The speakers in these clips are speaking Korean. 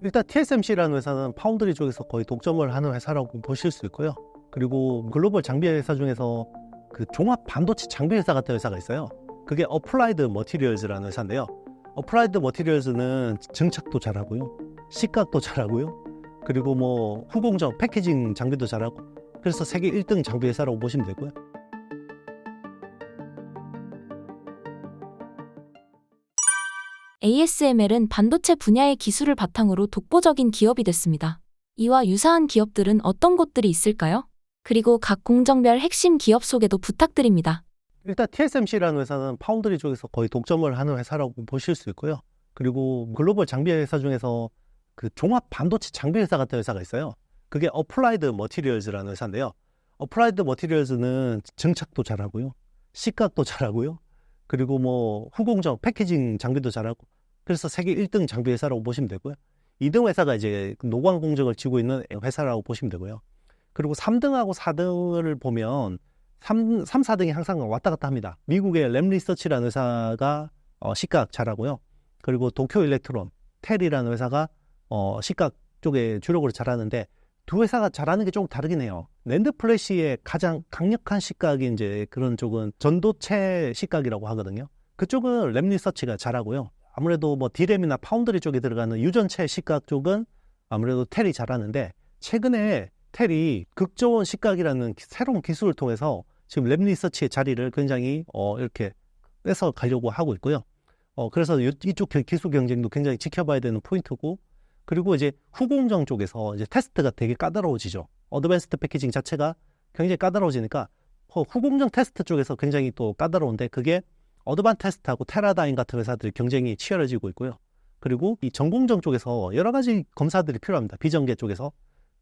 일단 TSMC라는 회사는 파운드리 쪽에서 거의 독점을 하는 회사라고 보실 수 있고요. 그리고 글로벌 장비 회사 중에서 그 종합 반도체 장비 회사 같은 회사가 있어요. 그게 어플라이드 머티리얼즈라는 회사인데요. 어플라이드 머티리얼즈는 증착도 잘하고요, 식각도 잘하고요, 그리고 뭐 후공정, 패키징 장비도 잘하고, 그래서 세계 1등 장비 회사라고 보시면 되고요. ASML은 반도체 분야의 기술을 바탕으로 독보적인 기업이 됐습니다. 이와 유사한 기업들은 어떤 곳들이 있을까요? 그리고 각 공정별 핵심 기업 소개도 부탁드립니다. 일단 TSMC라는 회사는 파운드리 쪽에서 거의 독점을 하는 회사라고 보실 수 있고요. 그리고 글로벌 장비 회사 중에서 그 종합 반도체 장비 회사 같은 회사가 있어요. 그게 어플라이드 머티리얼즈라는 회사인데요. 어플라이드 머티리얼즈는 증착도 잘하고요, 식각도 잘하고요, 그리고 뭐 후공정, 패키징 장비도 잘하고, 그래서 세계 1등 장비 회사라고 보시면 되고요. 2등 회사가 이제 노광 공정을 쥐고 있는 회사라고 보시면 되고요. 그리고 3등하고 4등을 보면 3, 4등이 항상 왔다 갔다 합니다. 미국의 램리서치라는 회사가 식각 잘하고요. 그리고 도쿄 일렉트론, 텔이라는 회사가 식각 쪽에 주력으로 잘하는데, 두 회사가 잘하는 게 조금 다르긴 해요. 낸드 플래시의 가장 강력한 식각이 이제 그런 쪽은 전도체 식각이라고 하거든요. 그쪽은 램리서치가 잘하고요. 아무래도 뭐 디램이나 파운드리 쪽에 들어가는 유전체 식각 쪽은 아무래도 텔이 잘하는데, 최근에 텔이 극저온 식각이라는 새로운 기술을 통해서 지금 램리서치의 자리를 굉장히 이렇게 뺏어 가려고 하고 있고요. 그래서 이쪽 기술 경쟁도 굉장히 지켜봐야 되는 포인트고, 그리고 이제 후공정 쪽에서 이제 테스트가 되게 까다로워지죠. 어드밴스드 패키징 자체가 굉장히 까다로워지니까 후공정 테스트 쪽에서 굉장히 또 까다로운데, 그게 어드밴 테스트하고 테라다임 같은 회사들이 경쟁이 치열해지고 있고요. 그리고 이 전공정 쪽에서 여러 가지 검사들이 필요합니다. 비전계 쪽에서.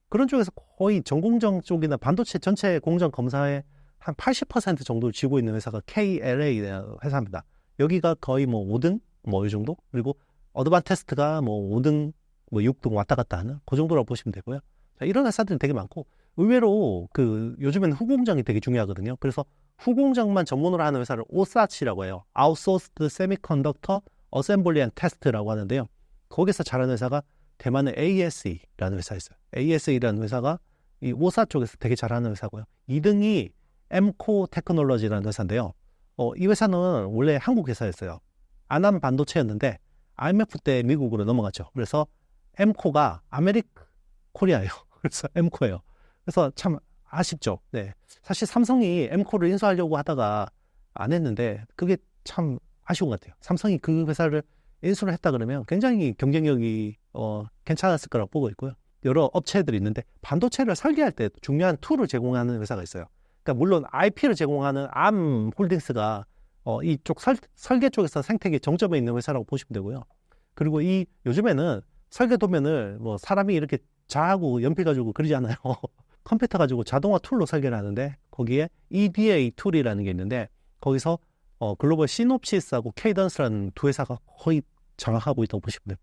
그런 쪽에서 거의 전공정 쪽이나 반도체 전체 공정 검사의 한 80% 정도를 쥐고 있는 회사가 KLA 회사입니다. 여기가 거의 뭐 5등? 뭐 이 정도? 그리고 어드밴 테스트가 뭐 5등, 뭐 6등 왔다 갔다 하는 그 정도라고 보시면 되고요. 자, 이런 회사들이 되게 많고, 의외로 그 요즘에는 후공정이 되게 중요하거든요. 그래서 후공정만 전문으로 하는 회사를 오사치라고 해요. Outsourced Semiconductor Assembly and Test라고 하는데요. 거기서 잘하는 회사가 대만의 ASE라는 회사 있어요. ASE라는 회사가 이 오사 쪽에서 되게 잘하는 회사고요. 2등이 Mco 테크놀로지라는 회사인데요. 이 회사는 원래 한국 회사였어요. 아남 반도체였는데 IMF 때 미국으로 넘어갔죠. 그래서 Mco가 아메릭 코리아예요. 그래서 Mco예요. 그래서 참 아쉽죠. 네. 사실 삼성이 Mco를 인수하려고 하다가 안 했는데, 그게 참 아쉬운 것 같아요. 삼성이 그 회사를 인수를 했다 그러면 굉장히 경쟁력이 괜찮았을 거라고 보고 있고요. 여러 업체들이 있는데, 반도체를 설계할 때 중요한 툴을 제공하는 회사가 있어요. 그러니까 물론 IP를 제공하는 암 홀딩스가 이쪽 설계 쪽에서 생태계 정점에 있는 회사라고 보시면 되고요. 그리고 이 요즘에는 설계 도면을 뭐 사람이 이렇게 자하고 연필 가지고 그리지 않아요. 컴퓨터 가지고 자동화 툴로 설계를 하는데, 거기에 EDA 툴이라는 게 있는데, 거기서 글로벌 시놉시스하고 케이던스라는 두 회사가 거의 장악하고 있다고 보시면 됩니다.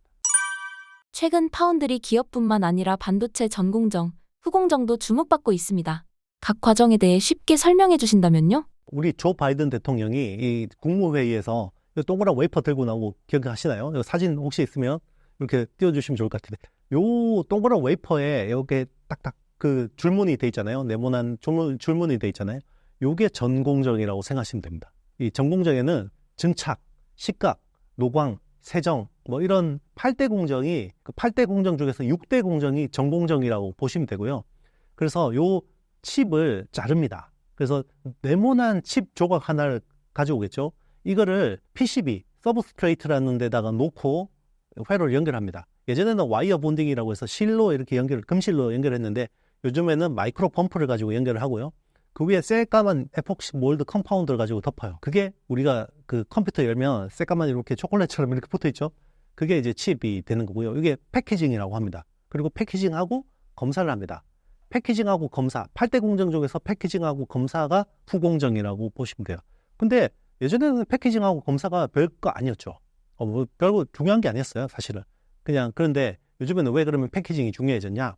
최근 파운드리 기업뿐만 아니라 반도체 전공정, 후공정도 주목받고 있습니다. 각 과정에 대해 쉽게 설명해 주신다면요? 우리 조 바이든 대통령이 이 국무회의에서 동그란 웨이퍼 들고 나오고 기억하시나요? 이 사진 혹시 있으면 이렇게 띄워주시면 좋을 것 같은데, 요 동그란 웨이퍼에 이렇게 딱딱 그 줄무늬 돼 있잖아요. 네모난 줄무늬 돼 있잖아요. 요게 전공정이라고 생각하시면 됩니다. 이 전공정에는 증착, 식각, 노광, 세정 뭐 이런 8대 공정이, 그 8대 공정 중에서 6대 공정이 전공정이라고 보시면 되고요. 그래서 요 칩을 자릅니다. 그래서 네모난 칩 조각 하나를 가져오겠죠. 이거를 PCB, 서브스트레이트라는 데다가 놓고 회로를 연결합니다. 예전에는 와이어 본딩이라고 해서 실로 이렇게 금실로 연결했는데, 요즘에는 마이크로 펌프를 가지고 연결을 하고요. 그 위에 새까만 에폭시 몰드 컴파운드를 가지고 덮어요. 그게 우리가 그 컴퓨터 열면 새까만 이렇게 초콜릿처럼 이렇게 붙어 있죠. 그게 이제 칩이 되는 거고요. 이게 패키징이라고 합니다. 그리고 패키징하고 검사를 합니다. 패키징하고 검사, 8대 공정 중에서 패키징하고 검사가 후공정이라고 보시면 돼요. 근데 예전에는 패키징하고 검사가 별거 아니었죠. 뭐 별거 중요한 게 아니었어요, 사실은. 그냥. 그런데 요즘에는 왜 그러면 패키징이 중요해졌냐?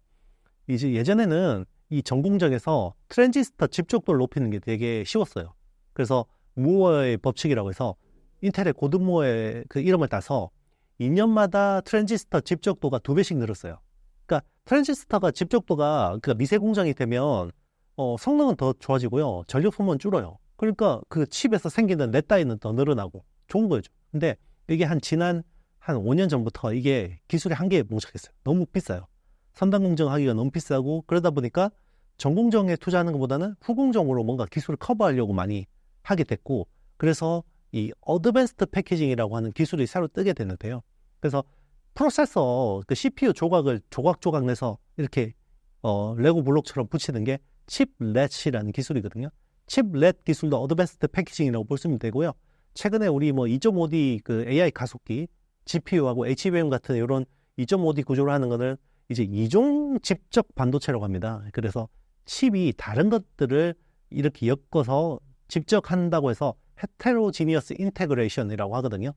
이제 예전에는 이 전공정에서 트랜지스터 집적도를 높이는 게 되게 쉬웠어요. 그래서 무어의 법칙이라고 해서 인텔의 고든 무어의 그 이름을 따서 2년마다 트랜지스터 집적도가 2배씩 늘었어요. 그러니까 트랜지스터가 집적도가 그러니까 미세 공정이 되면 성능은 더 좋아지고요. 전력 소모는 줄어요. 그러니까 그 칩에서 생기는 넷 따위는 더 늘어나고 좋은 거죠. 근데 이게 지난 5년 전부터 이게 기술의 한계에 봉착했어요. 너무 비싸요. 선단 공정하기가 너무 비싸고 그러다 보니까 전공정에 투자하는 것보다는 후공정으로 뭔가 기술을 커버하려고 많이 하게 됐고 그래서 이 어드밴스드 패키징이라고 하는 기술이 새로 뜨게 되는데요. 그래서 프로세서 그 CPU 조각을 조각 내서 이렇게 레고 블록처럼 붙이는 게 칩렛이라는 기술이거든요. 칩렛 기술도 어드밴스드 패키징이라고 볼 수 있으면 되고요. 최근에 우리 뭐 2.5D 그 AI 가속기 GPU하고 HBM 같은 이런 2.5D 구조로 하는 거는 이제 이종 집적 반도체라고 합니다. 그래서 칩이 다른 것들을 이렇게 엮어서 집적한다고 해서 헤테로지니어스 인테그레이션이라고 하거든요.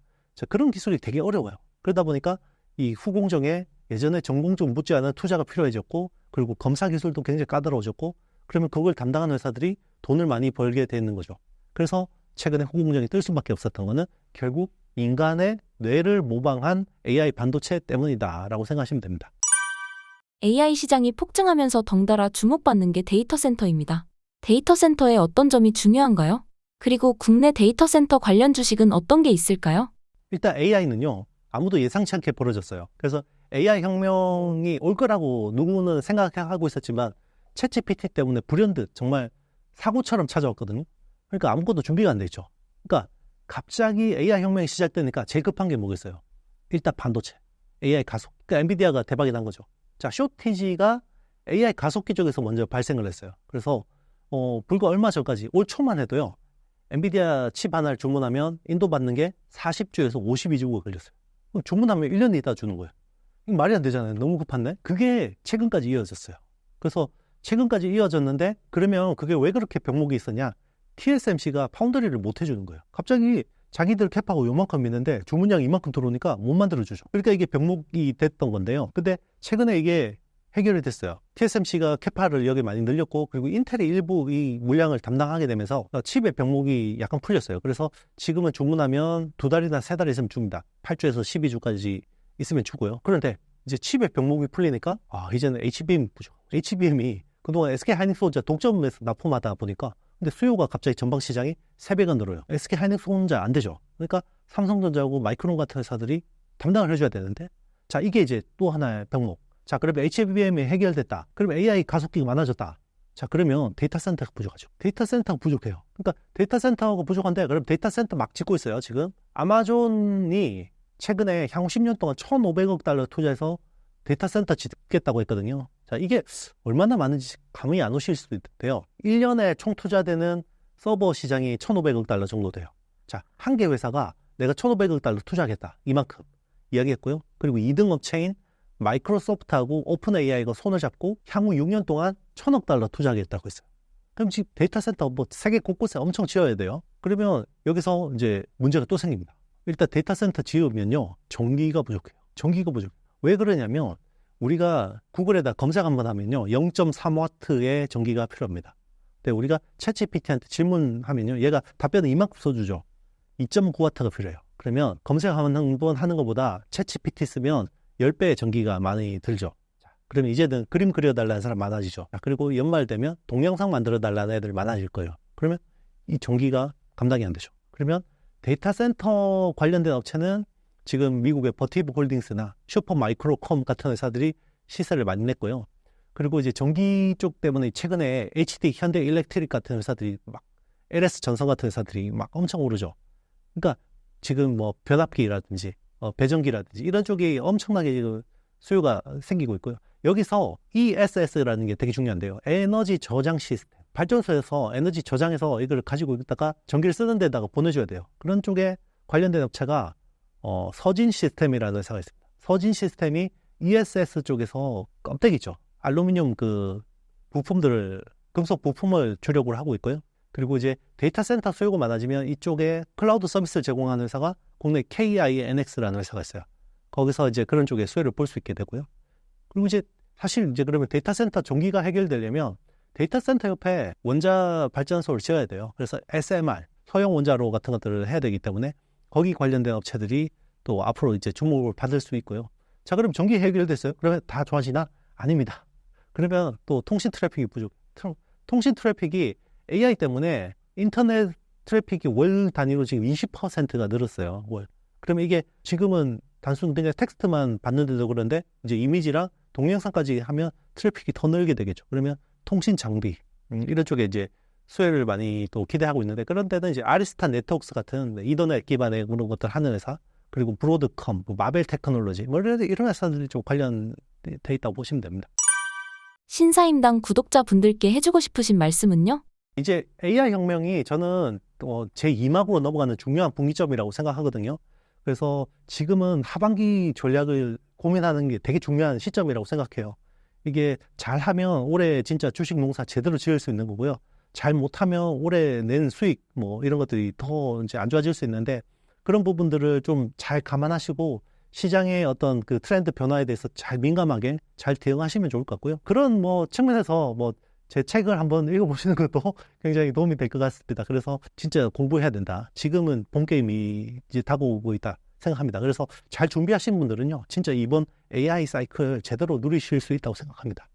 그런 기술이 되게 어려워요. 그러다 보니까 이 후공정에 예전에 전공정 못지않은 투자가 필요해졌고 그리고 검사 기술도 굉장히 까다로워졌고 그러면 그걸 담당하는 회사들이 돈을 많이 벌게 되는 거죠. 그래서 최근에 후공정이 뜰 수밖에 없었던 거는 결국 인간의 뇌를 모방한 AI 반도체 때문이다라고 생각하시면 됩니다. AI 시장이 폭증하면서 덩달아 주목받는 게 데이터 센터입니다. 데이터 센터의 어떤 점이 중요한가요? 그리고 국내 데이터 센터 관련 주식은 어떤 게 있을까요? 일단 AI는요. 아무도 예상치 않게 벌어졌어요. 그래서 AI 혁명이 올 거라고 누구는 생각하고 있었지만 챗GPT 때문에 불현듯 정말 사고처럼 찾아왔거든요. 그러니까 아무것도 준비가 안 돼 있죠. 그러니까 갑자기 AI 혁명이 시작되니까 제일 급한 게 뭐겠어요? 일단 반도체, AI 가속. 그러니까 엔비디아가 대박이 난 거죠. 자, 쇼티지가 AI 가속기 쪽에서 먼저 발생을 했어요. 그래서 불과 얼마 전까지 올 초만 해도요. 엔비디아 칩 하나를 주문하면 인도받는 게 40주에서 52주가 걸렸어요. 그럼 주문하면 1년 있다 주는 거예요. 이거 말이 안 되잖아요. 너무 급한데? 그게 최근까지 이어졌어요. 그래서 최근까지 이어졌는데 그러면 그게 왜 그렇게 병목이 있었냐? TSMC가 파운드리를 못 해주는 거예요. 갑자기 자기들 캡하고 요만큼 있는데 주문량이 이만큼 들어오니까 못 만들어주죠. 그러니까 이게 병목이 됐던 건데요. 근데 최근에 이게 해결이 됐어요. TSMC가 캐파를 여기 많이 늘렸고 그리고 인텔이 일부 이 물량을 담당하게 되면서 칩의 병목이 약간 풀렸어요. 그래서 지금은 주문하면 2달이나 3달 있으면 줍니다. 8주에서 12주까지 있으면 주고요. 그런데 이제 칩의 병목이 풀리니까 이제는 HBM 부족. HBM이 그동안 SK하이닉스 독점에서 납품하다 보니까 근데 수요가 갑자기 전방 시장이 3배가 늘어요. SK하이닉스 혼자 안 되죠. 그러니까 삼성전자하고 마이크론 같은 회사들이 담당을 해줘야 되는데 자 이게 이제 또 하나의 병목. 자 그러면 HBM이 해결됐다. 그러면 AI 가속기가 많아졌다. 자 그러면 데이터 센터가 부족하죠. 데이터 센터가 부족해요. 그러니까 데이터 센터가 부족한데 그럼 데이터 센터 막 짓고 있어요. 지금 아마존이 최근에 향후 10년 동안 1,500억 달러 투자해서 데이터 센터 짓겠다고 했거든요. 자, 이게 얼마나 많은지 감이 안 오실 수도 있대요. 1년에 총 투자되는 서버 시장이 1,500억 달러 정도 돼요. 자, 한 개 회사가 내가 1,500억 달러 투자하겠다. 이만큼 이야기했고요. 그리고 2등 업체인 마이크로소프트하고 오픈 AI가 손을 잡고 향후 6년 동안 1,000억 달러 투자하겠다고 했어요. 그럼 지금 데이터 센터 뭐 세계 곳곳에 엄청 지어야 돼요. 그러면 여기서 이제 문제가 또 생깁니다. 일단 데이터 센터 지으면요. 전기가 부족해요. 전기가 부족해요. 왜 그러냐면 우리가 구글에다 검색 한번 하면요. 0.3W의 전기가 필요합니다. 근데 우리가 챗GPT한테 질문하면요. 얘가 답변을 이만큼 써주죠. 2.9W가 필요해요. 그러면 검색 한번 하는 것보다 챗GPT 쓰면 10배의 전기가 많이 들죠. 자, 그러면 이제는 그림 그려달라는 사람 많아지죠. 자, 그리고 연말 되면 동영상 만들어달라는 애들 많아질 거예요. 그러면 이 전기가 감당이 안 되죠. 그러면 데이터 센터 관련된 업체는 지금 미국의 버티브 홀딩스나 슈퍼마이크로컴 같은 회사들이 시세를 많이 냈고요. 그리고 이제 전기 쪽 때문에 최근에 HD 현대 일렉트릭 같은 회사들이 막 LS 전선 같은 회사들이 막 엄청 오르죠. 그러니까 지금 뭐 변압기라든지 배전기라든지 이런 쪽이 엄청나게 지금 수요가 생기고 있고요. 여기서 ESS라는 게 되게 중요한데요. 에너지 저장 시스템. 발전소에서 에너지 저장해서 이걸 가지고 있다가 전기를 쓰는 데다가 보내줘야 돼요. 그런 쪽에 관련된 업체가 서진 시스템이라는 회사가 있습니다. 서진 시스템이 ESS 쪽에서 껍데기죠. 알루미늄 그 부품들을 금속 부품을 주력을 하고 있고요. 그리고 이제 데이터 센터 수요가 많아지면 이쪽에 클라우드 서비스를 제공하는 회사가 국내 KINX라는 회사가 있어요. 거기서 이제 그런 쪽에 수요를 볼 수 있게 되고요. 그리고 이제 사실 이제 그러면 데이터 센터 전기가 해결되려면 데이터 센터 옆에 원자 발전소를 지어야 돼요. 그래서 SMR, 소형 원자로 같은 것들을 해야 되기 때문에 거기 관련된 업체들이 또 앞으로 이제 주목을 받을 수 있고요. 자, 그럼 전기 해결됐어요? 그러면 다 좋아지나? 아닙니다. 그러면 또 통신 트래픽이 부족. 통신 트래픽이 AI 때문에 인터넷 트래픽이 월 단위로 지금 20%가 늘었어요. 월. 그러면 이게 지금은 단순 그냥 텍스트만 받는데도 그런데 이제 이미지랑 동영상까지 하면 트래픽이 더 늘게 되겠죠. 그러면 통신 장비 이런 쪽에 이제 수혜를 많이 또 기대하고 있는데, 그런 데는 이제 아리스타 네트워크스 같은 이더넷 기반의 그런 것들 하는 회사, 그리고 브로드컴, 마벨 테크놀로지 뭐 이런 회사들이 좀 관련돼 있다고 보시면 됩니다. 신사임당 구독자분들께 해주고 싶으신 말씀은요? 이제 AI 혁명이 저는 제 2막으로 넘어가는 중요한 분기점이라고 생각하거든요. 그래서 지금은 하반기 전략을 고민하는 게 되게 중요한 시점이라고 생각해요. 이게 잘하면 올해 진짜 주식 농사 제대로 지을 수 있는 거고요. 잘 못하면 올해 낸 수익 뭐 이런 것들이 더 이제 안 좋아질 수 있는데, 그런 부분들을 좀 잘 감안하시고 시장의 어떤 그 트렌드 변화에 대해서 잘 민감하게 잘 대응하시면 좋을 것 같고요. 그런 뭐 측면에서 뭐 제 책을 한번 읽어보시는 것도 굉장히 도움이 될 것 같습니다. 그래서 진짜 공부해야 된다. 지금은 본 게임이 이제 다가오고 있다 생각합니다. 그래서 잘 준비하신 분들은요, 진짜 이번 AI 사이클 제대로 누리실 수 있다고 생각합니다.